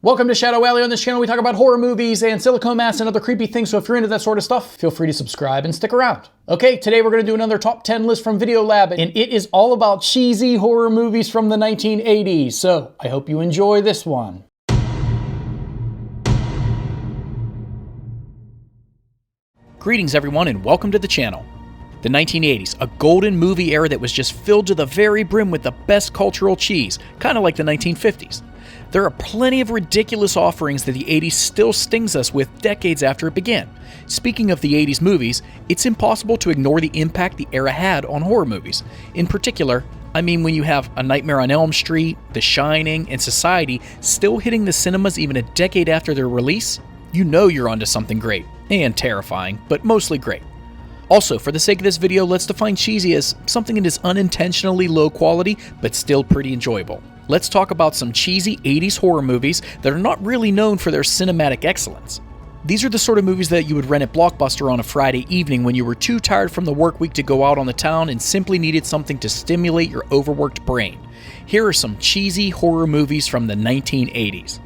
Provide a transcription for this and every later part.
Welcome to Shadow Alley. On this channel we talk about horror movies and silicone masks and other creepy things, so if you're into that sort of stuff, feel free to subscribe and stick around. Okay, today we're going to do another top 10 list from Videolab, and it is all about cheesy horror movies from the 1980s, so I hope you enjoy this one. Greetings everyone and welcome to the channel. The 1980s, a golden movie era that was just filled to the very brim with the best cultural cheese, kind of like the 1950s. There are plenty of ridiculous offerings that the 80s still stings us with decades after it began. Speaking of the 80s movies, it's impossible to ignore the impact the era had on horror movies. In particular, I mean when you have A Nightmare on Elm Street, The Shining, and Society still hitting the cinemas even a decade after their release, you know you're onto something great. And terrifying, but mostly great. Also, for the sake of this video, let's define cheesy as something that is unintentionally low quality, but still pretty enjoyable. Let's talk about some cheesy 80s horror movies that are not really known for their cinematic excellence. These are the sort of movies that you would rent at Blockbuster on a Friday evening when you were too tired from the work week to go out on the town and simply needed something to stimulate your overworked brain. Here are some cheesy horror movies from the 1980s.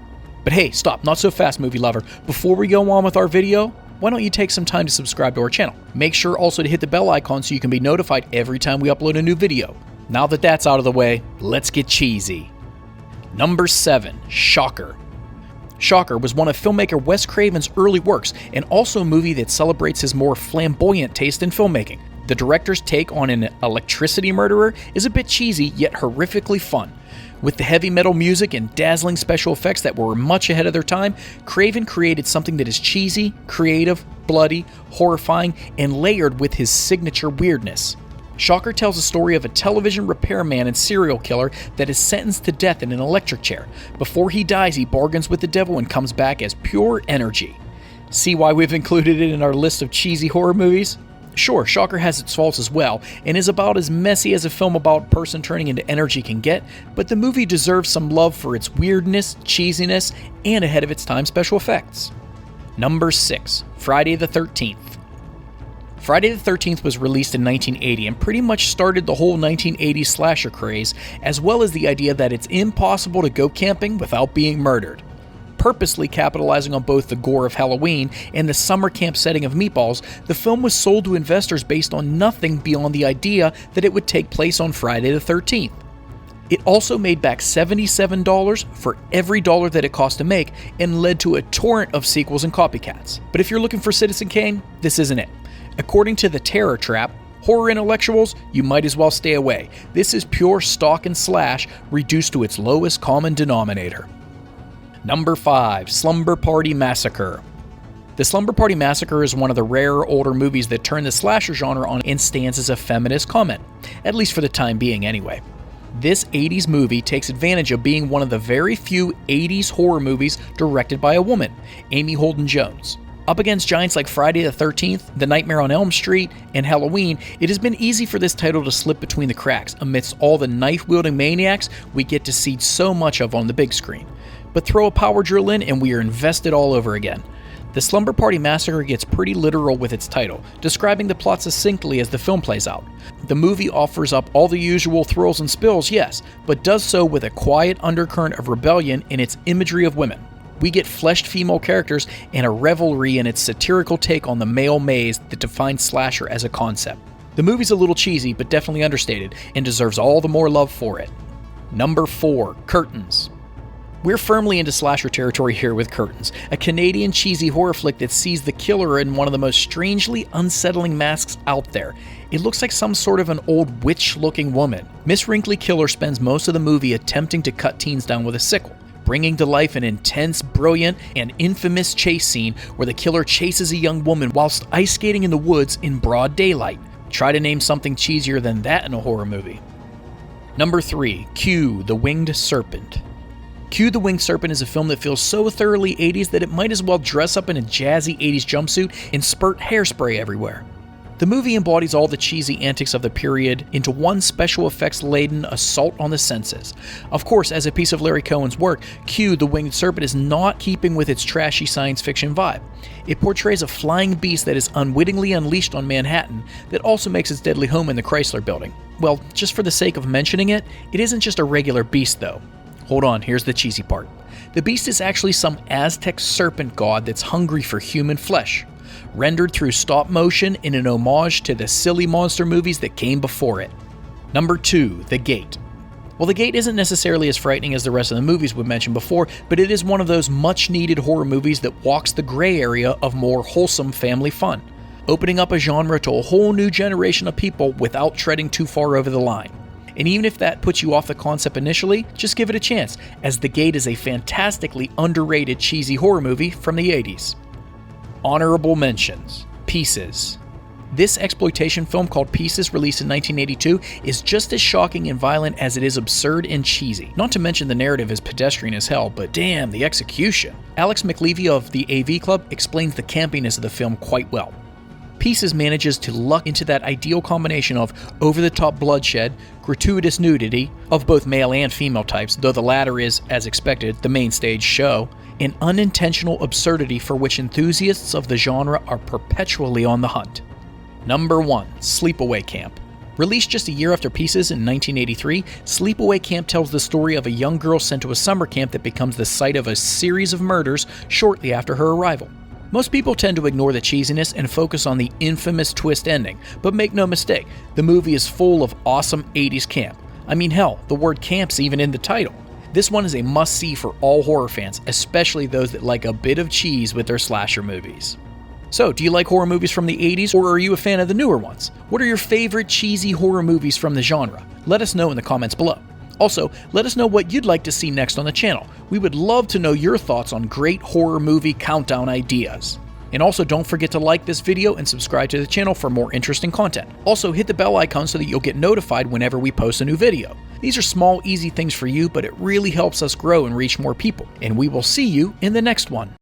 But hey, stop, not so fast, movie lover. Before we go on with our video, why don't you take some time to subscribe to our channel? Make sure also to hit the bell icon so you can be notified every time we upload a new video. Now that that's out of the way, let's get cheesy. Number 7, Shocker. Shocker was one of filmmaker Wes Craven's early works and also a movie that celebrates his more flamboyant taste in filmmaking. The director's take on an electricity murderer is a bit cheesy yet horrifically fun. With the heavy metal music and dazzling special effects that were much ahead of their time, Craven created something that is cheesy, creative, bloody, horrifying, and layered with his signature weirdness. Shocker tells a story of a television repairman and serial killer that is sentenced to death in an electric chair. Before he dies, he bargains with the devil and comes back as pure energy. See why we've included it in our list of cheesy horror movies? Sure, Shocker has its faults as well, and is about as messy as a film about a person turning into energy can get, but the movie deserves some love for its weirdness, cheesiness, and ahead of its time special effects. Number 6, Friday the 13th. Friday the 13th was released in 1980 and pretty much started the whole 1980s slasher craze, as well as the idea that it's impossible to go camping without being murdered. Purposely capitalizing on both the gore of Halloween and the summer camp setting of Meatballs, the film was sold to investors based on nothing beyond the idea that it would take place on Friday the 13th. It also made back $77 for every dollar that it cost to make and led to a torrent of sequels and copycats. But if you're looking for Citizen Kane, this isn't it. According to The Terror Trap, horror intellectuals, you might as well stay away. This is pure stalk and slash reduced to its lowest common denominator. Number 5, Slumber Party Massacre. The Slumber Party Massacre is one of the rarer older movies that turn the slasher genre on and stands as a feminist comment, at least for the time being anyway. This 80s movie takes advantage of being one of the very few 80s horror movies directed by a woman, Amy Holden Jones. Up against giants like Friday the 13th, The Nightmare on Elm Street, and Halloween, it has been easy for this title to slip between the cracks amidst all the knife-wielding maniacs we get to see so much of on the big screen. But throw a power drill in and we are invested all over again. The Slumber Party Massacre gets pretty literal with its title, describing the plot succinctly as the film plays out. The movie offers up all the usual thrills and spills, yes, but does so with a quiet undercurrent of rebellion in its imagery of women. We get fleshed female characters and a revelry in its satirical take on the male maze that defines slasher as a concept. The movie's a little cheesy, but definitely understated, and deserves all the more love for it. Number 4, Curtains. We're firmly into slasher territory here with Curtains, a Canadian cheesy horror flick that sees the killer in one of the most strangely unsettling masks out there. It looks like some sort of an old witch-looking woman. Miss Wrinkly Killer spends most of the movie attempting to cut teens down with a sickle, bringing to life an intense, brilliant, and infamous chase scene where the killer chases a young woman whilst ice skating in the woods in broad daylight. Try to name something cheesier than that in a horror movie. Number 3, Q, the Winged Serpent. Q, the Winged Serpent is a film that feels so thoroughly 80s that it might as well dress up in a jazzy 80s jumpsuit and spurt hairspray everywhere. The movie embodies all the cheesy antics of the period into one special effects-laden assault on the senses. Of course, as a piece of Larry Cohen's work, Q, the Winged Serpent is not keeping with its trashy science fiction vibe. It portrays a flying beast that is unwittingly unleashed on Manhattan that also makes its deadly home in the Chrysler Building. Well, just for the sake of mentioning it, it isn't just a regular beast though. Hold on, here's the cheesy part. The beast is actually some Aztec serpent god that's hungry for human flesh, rendered through stop motion in an homage to the silly monster movies that came before it. Number 2, The Gate. Well, The Gate isn't necessarily as frightening as the rest of the movies we've mentioned before, but it is one of those much-needed horror movies that walks the gray area of more wholesome family fun, opening up a genre to a whole new generation of people without treading too far over the line. And even if that puts you off the concept initially, just give it a chance, as The Gate is a fantastically underrated cheesy horror movie from the 80s. Honorable mentions. Pieces. This exploitation film called Pieces, released in 1982, is just as shocking and violent as it is absurd and cheesy. Not to mention the narrative is pedestrian as hell, but damn, the execution. Alex McLeavy of the AV Club explains the campiness of the film quite well. Pieces manages to luck into that ideal combination of over-the-top bloodshed, gratuitous nudity, of both male and female types, though the latter is, as expected, the main stage show, and unintentional absurdity for which enthusiasts of the genre are perpetually on the hunt. Number 1, Sleepaway Camp. Released just a year after Pieces in 1983, Sleepaway Camp tells the story of a young girl sent to a summer camp that becomes the site of a series of murders shortly after her arrival. Most people tend to ignore the cheesiness and focus on the infamous twist ending, but make no mistake, the movie is full of awesome 80s camp. I mean, hell, the word camp's even in the title. This one is a must-see for all horror fans, especially those that like a bit of cheese with their slasher movies. So, do you like horror movies from the 80s, or are you a fan of the newer ones? What are your favorite cheesy horror movies from the genre? Let us know in the comments below. Also, let us know what you'd like to see next on the channel. We would love to know your thoughts on great horror movie countdown ideas. And also, don't forget to like this video and subscribe to the channel for more interesting content. Also, hit the bell icon so that you'll get notified whenever we post a new video. These are small, easy things for you, but it really helps us grow and reach more people. And we will see you in the next one.